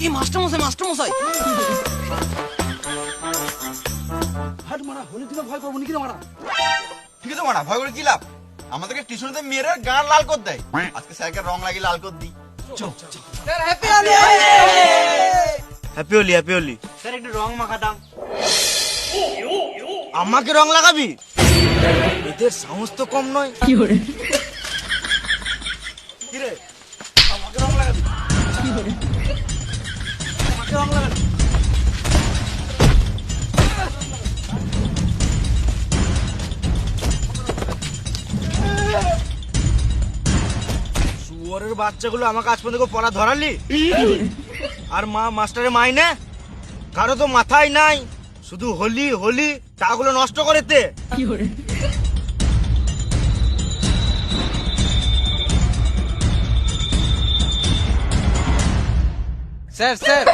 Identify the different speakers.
Speaker 1: এই মাস্টার মশাই
Speaker 2: হাট মারা হলে দিলে ভয় পাবো নাকি রে মারা?
Speaker 3: ঠিক আছে মারা, ভয় করে কি লাভ? আমাদেরকে টিউশনতে মেয়েরা গান লাল কর দেয়। আজকে স্যারকে রং লাগিয়ে লাল কর দিই।
Speaker 1: Sir happy Holi.
Speaker 4: Happy Holi.
Speaker 1: Sir একটু রং মাখাতাম।
Speaker 4: আমাকে রং লাগাবি? এদের সাহস তো কম নয়।
Speaker 2: কিরে
Speaker 4: আমাকে রং লাগাবি? আমাকে রং লাগাবি? শুয়োরের বাচ্চাগুলো আমাকে আজ পর্যন্ত পড়া ধরালি? আর মাস্টারের মাইনে কারো তো মাথায় নাই, শুধু হোলি টাকাগুলো নষ্ট করেতে।
Speaker 1: স্যার